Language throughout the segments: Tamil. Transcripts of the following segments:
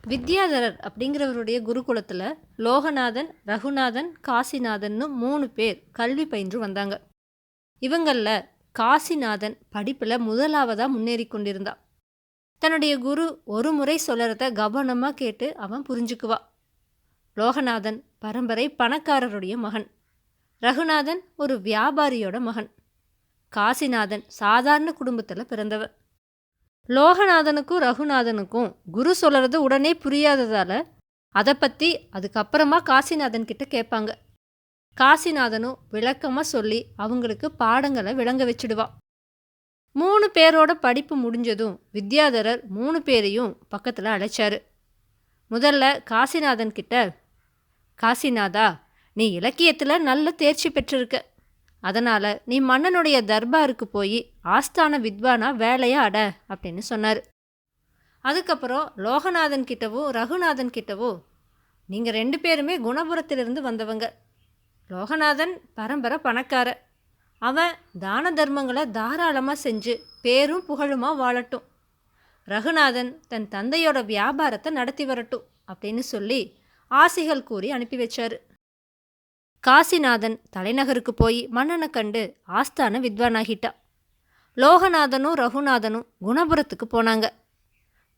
வித்யாதரர் அப்படிங்கிறவருடைய குருகுலத்தில் லோகநாதன், ரகுநாதன், காசிநாதன்னு 3 பேர் கல்வி பயின்று வந்தாங்க. இவங்களில் காசிநாதன் படிப்பில் முதலாவதாக முன்னேறி கொண்டிருந்தான். தன்னுடைய குரு ஒரு முறை சொல்லறத கவனமாக கேட்டு அவன் புரிஞ்சுக்குவா. லோகநாதன் பரம்பரை பணக்காரருடைய மகன், ரகுநாதன் ஒரு வியாபாரியோட மகன், காசிநாதன் சாதாரண குடும்பத்தில் பிறந்தவன். லோகநாதனுக்கும் ரகுநாதனுக்கும் குரு சொல்கிறது உடனே புரியாததால் அதை பற்றி அதுக்கப்புறமா காசிநாதன் கிட்ட கேட்பாங்க. காசிநாதனும் விளக்கமாக சொல்லி அவங்களுக்கு பாடங்களை விளங்க வச்சிடுவா. 3 பேரோட படிப்பு முடிஞ்சதும் வித்யாதரர் 3 பேரையும் பக்கத்தில் அழைச்சாரு. முதல்ல காசிநாதன் கிட்ட, காசிநாதா, நீ இலக்கியத்தில் நல்ல தேர்ச்சி பெற்றிருக்க, அதனால் நீ மன்னனுடைய தர்பாருக்கு போய் ஆஸ்தான வித்வானா வேலையை அட அப்படின்னு சொன்னார். அதுக்கப்புறம் லோகநாதன் கிட்டவோ ரகுநாதன் கிட்டவோ, நீங்கள் 2 பேருமே குணபுரத்திலிருந்து வந்தவங்க. லோகநாதன் பரம்பரை பணக்கார, அவன் தான தர்மங்களை தாராளமாக செஞ்சு பேரும் புகழுமா வாழட்டும். ரகுநாதன் தன் தந்தையோட வியாபாரத்தை நடத்தி வரட்டும் அப்படின்னு சொல்லி ஆசிகள் கூறி அனுப்பி வச்சாரு. காசிநாதன் தலைநகருக்கு போய் மன்னனை கண்டு ஆஸ்தான வித்வானாகிட்டா. லோகநாதனும் ரகுநாதனும் குணபுரத்துக்கு போனாங்க.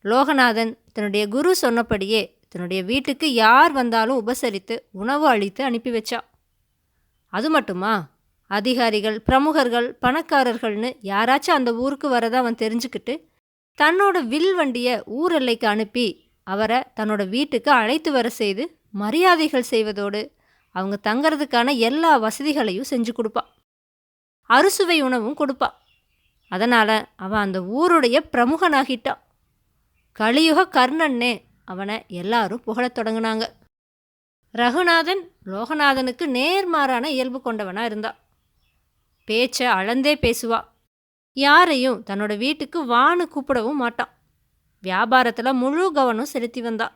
லோகநாதன் தன்னுடைய குரு சொன்னபடியே தன்னுடைய வீட்டுக்கு யார் வந்தாலும் உபசரித்து உணவு அளித்து அனுப்பி வச்சா. அது மட்டுமா, அதிகாரிகள், பிரமுகர்கள், பணக்காரர்கள்னு யாராச்சும் அந்த ஊருக்கு வரதை அவன் தெரிஞ்சுக்கிட்டு தன்னோட வில் வண்டியை ஊர் எல்லைக்கு அனுப்பி அவரை தன்னோட வீட்டுக்கு அழைத்து வர செய்து மரியாதைகள் செய்வதோடு அவங்க தங்கிறதுக்கான எல்லா வசதிகளையும் செஞ்சு கொடுப்பா. அறுசுவை உணவும் கொடுப்பா. அதனால் அவன் அந்த ஊருடைய பிரமுகனாகிட்டா. கலியுக கர்ணன்னே அவனை எல்லாரும் புகழத் தொடங்கினாங்க. ரகுநாதன் லோகநாதனுக்கு நேர்மாறான இயல்பு கொண்டவனா இருந்தா. பேச்சை அளந்தே பேசுவா. யாரையும் தன்னோட வீட்டுக்கு வான்னு கூப்பிடவும் மாட்டான். வியாபாரத்தில் முழு கவனம் செலுத்தி வந்தா.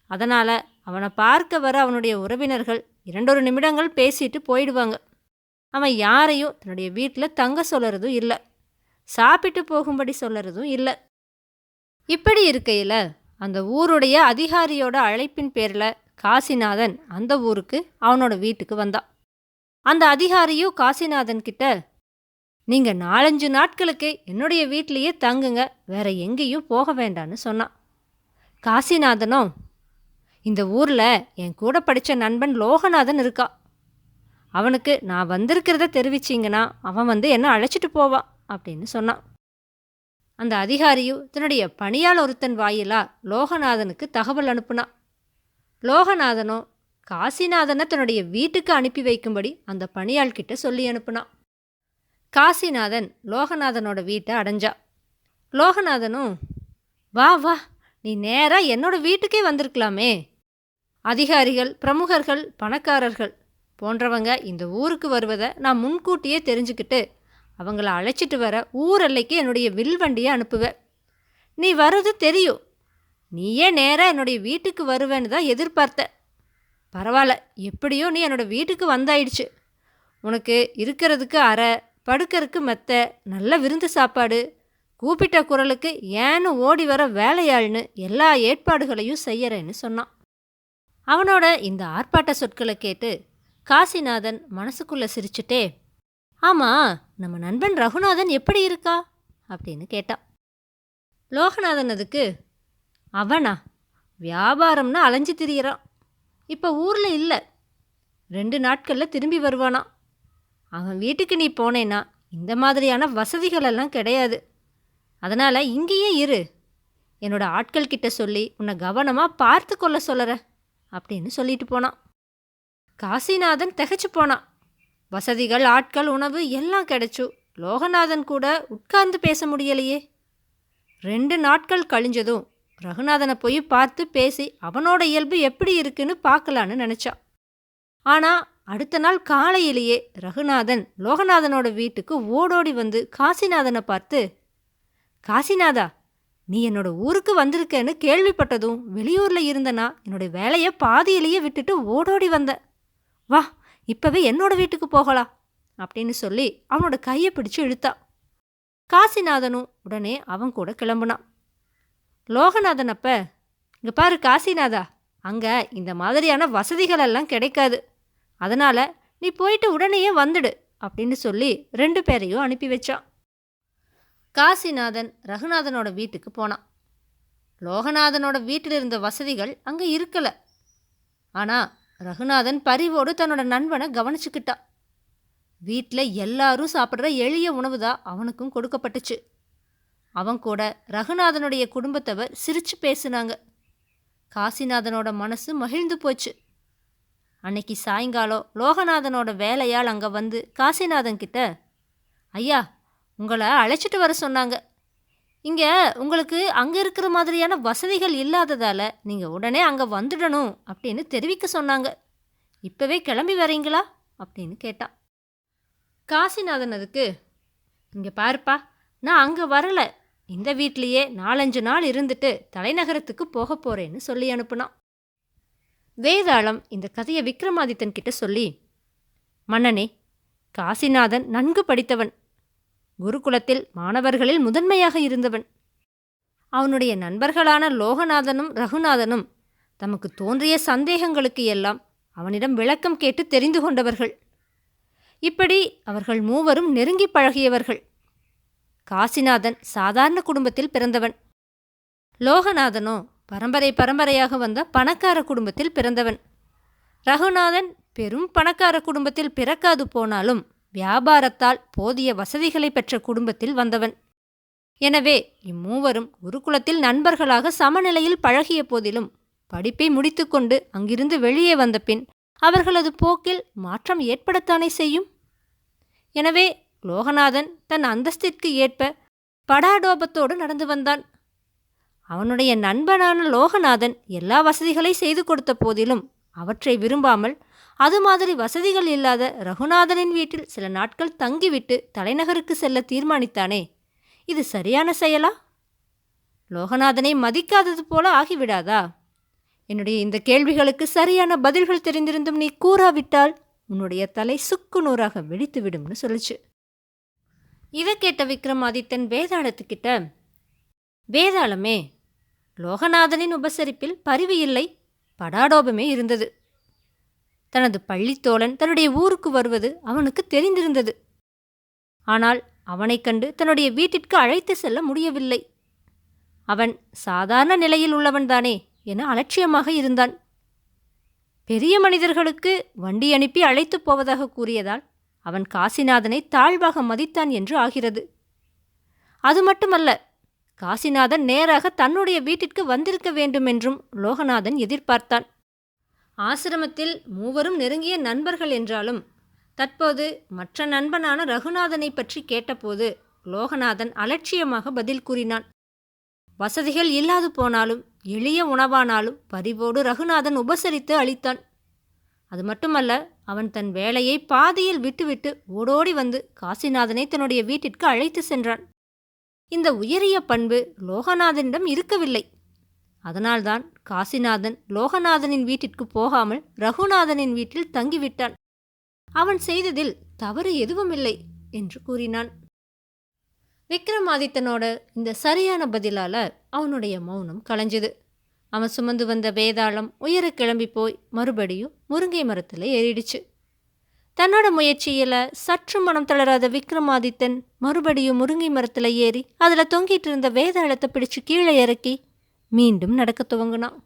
அதனால் அவனை பார்க்க வர அவனுடைய உறவினர்கள் 2 நிமிடங்கள் பேசிட்டு போயிடுவாங்க. அவன் யாரையும் தன்னுடைய வீட்டில் தங்க சொல்லுறதும் இல்லை, சாப்பிட்டு போகும்படி சொல்லுறதும் இல்லை. இப்படி இருக்கையில் அந்த ஊருடைய அதிகாரியோட அழைப்பின் பேரில் காசிநாதன் அந்த ஊருக்கு அவனோட வீட்டுக்கு வந்தான். அந்த அதிகாரியும் காசிநாதன் கிட்ட, நீங்கள் 4-5 நாட்களுக்கு என்னுடைய வீட்டிலையே தங்குங்க, வேற எங்கேயும் போக வேண்டான்னு சொன்னான். காசிநாதனும், இந்த ஊரில் என் கூட படித்த நண்பன் லோகநாதன் இருக்கா, அவனுக்கு நான் வந்திருக்கிறத தெரிவிச்சிங்கன்னா அவன் வந்து என்னை அழைச்சிட்டு போவான் அப்படின்னு சொன்னான். அந்த அதிகாரியும் தன்னுடைய பணியால் ஒருத்தன் வாயிலா லோகநாதனுக்கு தகவல் அனுப்புனான். லோகநாதனும் காசிநாதனை தன்னுடைய வீட்டுக்கு அனுப்பி வைக்கும்படி அந்த பணியாள் கிட்ட சொல்லி அனுப்புனான். காசிநாதன் லோகநாதனோட வீட்டை அடைஞ்சா. லோகநாதனும், வா வா, நீ நேராக என்னோட வீட்டுக்கே வந்திருக்கலாமே. அதிகாரிகள், பிரமுகர்கள், பணக்காரர்கள் போன்றவங்க இந்த ஊருக்கு வருவதை நான் முன்கூட்டியே தெரிஞ்சுக்கிட்டு அவங்கள அழைச்சிட்டு வர ஊர் எல்லைக்கு என்னுடைய வில்வண்டியை அனுப்புவேன். நீ வர்றது தெரியும், நீயே நேராக என்னுடைய வீட்டுக்கு வருவேன்னு தான் எதிர்பார்த்த. பரவாயில்ல, எப்படியோ நீ என்னோட வீட்டுக்கு வந்தாயிடுச்சு. உனக்கு இருக்கிறதுக்கு அறை, படுக்கிறதுக்கு மெத்த, நல்ல விருந்து சாப்பாடு, கூப்பிட்ட குரலுக்கு ஏன்னு ஓடி வர வேலையாள்னு எல்லா ஏற்பாடுகளையும் செய்யறேன்னு சொன்னான். அவனோட இந்த ஆர்ப்பாட்ட சொற்களை கேட்டு காசிநாதன் மனசுக்குள்ளே சிரிச்சுட்டே, ஆமாம், நம்ம நண்பன் ரகுநாதன் எப்படி இருக்கா அப்படின்னு கேட்டான். லோகநாதன் அதுக்கு, அவனா வியாபாரம்னு அலைஞ்சு திரியிறான், இப்போ ஊரில் இல்லை, 2 நாட்களில் திரும்பி வருவானா. அவன் வீட்டுக்கு நீ போனேன்னா இந்த மாதிரியான வசதிகளெல்லாம் கிடையாது, அதனால் இங்கேயே இரு, என்னோட ஆட்கள் கிட்ட சொல்லி உன்னை கவனமாக பார்த்து கொள்ள சொல்லுற அப்படின்னு சொல்லிட்டு போனான். காசிநாதன் திகைச்சு போனான். வசதிகள், ஆட்கள், உணவு எல்லாம் கிடைச்சு லோகநாதன் கூட உட்கார்ந்து பேச முடியலையே. 2 நாட்கள் கழிஞ்சதும் ரகுநாதனை போய் பார்த்து பேசி அவனோட இயல்பு எப்படி இருக்குன்னு பார்க்கலான்னு நினச்சா. ஆனால் அடுத்த நாள் காலையிலேயே ரகுநாதன் லோகநாதனோட வீட்டுக்கு ஓடோடி வந்து காசிநாதனை பார்த்து, காசிநாதா, நீ என்னோட ஊருக்கு வந்திருக்கேன்னு கேள்விப்பட்டதும் வெளியூரில் இருந்தனா என்னோட வேலையை பாதியிலேயே விட்டுட்டு ஓடோடி வந்த, வா இப்போவே என்னோட வீட்டுக்கு போகலாம் அப்படின்னு சொல்லி அவனோட கையை பிடிச்சு இழுத்தா. காசிநாதனும் உடனே அவன் கூட கிளம்புனான். லோகநாதன் அப்ப, இங்கே பாரு காசிநாதா, அங்கே இந்த மாதிரியான வசதிகள் எல்லாம் கிடைக்காது. அதனால் நீ போயிட்டு உடனேயே வந்துடு அப்படின்னு சொல்லி 2 பேரையும் அனுப்பி வச்சான். காசிநாதன் ரகுநாதனோட வீட்டுக்கு போனான். லோகநாதனோட வீட்டில் இருந்த வசதிகள் அங்கே இருக்கலை. ஆனால் ரகுநாதன் பரிவோடு தன்னோட நண்பனை கவனிச்சுக்கிட்டான். வீட்டில் எல்லாரும் சாப்பிட்ற எளிய உணவு தான் அவனுக்கும் கொடுக்கப்பட்டுச்சு. அவன் கூட ரகுநாதனுடைய குடும்பத்தவர் சிரித்து பேசினாங்க. காசிநாதனோட மனசு மகிழ்ந்து போச்சு. அன்னைக்கு சாயங்காலம் லோகநாதனோட வேலையால் அங்கே வந்து காசிநாதன் கிட்ட, ஐயா, உங்களை அழைச்சிட்டு வர சொன்னாங்க. இங்கே உங்களுக்கு அங்கே இருக்கிற மாதிரியான வசதிகள் இல்லாததால் நீங்கள் உடனே அங்கே வந்துடணும் அப்படின்னு தெரிவிக்க சொன்னாங்க. இப்போவே கிளம்பி வரீங்களா அப்படின்னு கேட்டான். காசிநாதன் அதுக்கு, இங்கே பாருப்பா, நான் அங்கே வரலை, இந்த வீட்லேயே 4-5 நாள் இருந்துட்டு தலைநகரத்துக்கு போக போகிறேன்னு சொல்லி அனுப்புனான். வேதாளம் இந்த கதையை விக்ரமாதித்தன் கிட்ட சொல்லி, மன்னனே, காசிநாதன் நன்கு படித்தவன், குருகுலத்தில் மாணவர்களில் முதன்மையாக இருந்தவன். அவனுடைய நண்பர்களான லோகநாதனும் ரகுநாதனும் தமக்கு தோன்றிய சந்தேகங்களுக்கு எல்லாம் அவனிடம் விளக்கம் கேட்டு தெரிந்து கொண்டவர்கள். இப்படி அவர்கள் மூவரும் நெருங்கி பழகியவர்கள். காசிநாதன் சாதாரண குடும்பத்தில் பிறந்தவன். லோகநாதனோ பரம்பரையாக வந்த பணக்கார குடும்பத்தில் பிறந்தவன். ரகுநாதன் பெரும் பணக்கார குடும்பத்தில் பிறக்காது போனாலும் வியாபாரத்தால் போதிய வசதிகளை பெற்ற குடும்பத்தில் வந்தவன். எனவே இம்மூவரும் குருகுலத்தில் நண்பர்களாக சமநிலையில் பழகிய போதிலும் படிப்பை முடித்துக்கொண்டு அங்கிருந்து வெளியே வந்த பின் அவர்களது போக்கில் மாற்றம் ஏற்படத்தானே செய்யும். எனவே லோகநாதன் தன் அந்தஸ்திற்கு ஏற்ப படாடோபத்தோடு நடந்து வந்தான். அவனுடைய நண்பனான லோகநாதன் எல்லா வசதிகளை செய்து கொடுத்த போதிலும் அவற்றை விரும்பாமல் அது மாதிரி வசதிகள் இல்லாத ரகுநாதனின் வீட்டில் சில நாட்கள் தங்கிவிட்டு தலைநகருக்கு செல்ல தீர்மானித்தானே, இது சரியான செயலா? லோகநாதனை மதிக்காதது போல ஆகிவிடாதா? என்னுடைய இந்த கேள்விகளுக்கு சரியான பதில்கள் தெரிந்திருந்தும் நீ கூறாவிட்டால் உன்னுடைய தலை சுக்கு நூறாக வெடித்துவிடும்னு சொல்லிச்சு. இதை கேட்ட விக்ரமாதித்தன் வேதாளத்துக்கிட்ட, வேதாளமே, லோகநாதனின் உபசரிப்பில் பரிவு இல்லை, படாடோபமே இருந்தது. தனது பள்ளித்தோழன் தன்னுடைய ஊருக்கு வருவது அவனுக்கு தெரிந்திருந்தது. ஆனால் அவனைக் கண்டு தன்னுடைய வீட்டிற்கு அழைத்து செல்ல முடியவில்லை. அவன் சாதாரண நிலையில் உள்ளவன்தானே என அலட்சியமாக இருந்தான். பெரிய மனிதர்களுக்கு வண்டி அனுப்பி அழைத்து போவதாக கூறியதால் அவன் காசிநாதனை தாழ்வாக மதித்தான் என்று ஆகிறது. அது மட்டுமல்ல, காசிநாதன் நேராக தன்னுடைய வீட்டிற்கு வந்திருக்க வேண்டுமென்றும் லோகநாதன் எதிர்பார்த்தான். ஆசிரமத்தில் மூவரும் நெருங்கிய நண்பர்கள் என்றாலும் தற்போது மற்ற நண்பனான ரகுநாதனை பற்றி கேட்டபோது லோகநாதன் அலட்சியமாக பதில் கூறினான். வசதிகள் இல்லாது போனாலும் எளிய உணவானாலும் பரிவோடு ரகுநாதன் உபசரித்து அளித்தான். அது மட்டுமல்ல, அவன் தன் வேலையை பாதியில் விட்டுவிட்டு ஓடோடி வந்து காசிநாதனை தன்னுடைய வீட்டிற்கு அழைத்து சென்றான். இந்த உயரிய பண்பு லோகநாதனிடம் இருக்கவில்லை. அதனால்தான் காசிநாதன் லோகநாதனின் வீட்டிற்கு போகாமல் ரகுநாதனின் வீட்டில் தங்கிவிட்டான். அவன் செய்ததில் தவறு எதுவுமில்லை என்று கூறினான். விக்ரமாதித்தனோட இந்த சரியான பதிலால அவனுடைய மௌனம் கலைஞ்சது. அவன் சுமந்து வந்த வேதாளம் உயர கிளம்பி போய் மறுபடியும் முருங்கை மரத்தில் ஏறிடுச்சு. தன்னோட முயற்சியில் சற்று மனம் தளராத விக்ரமாதித்தன் மறுபடியும் முருங்கை மரத்தில் ஏறி அதில் தொங்கிட்டு இருந்த வேதாளத்தை பிடிச்சு கீழே இறக்கி மீண்டும் நடக்க துவங்கினான்.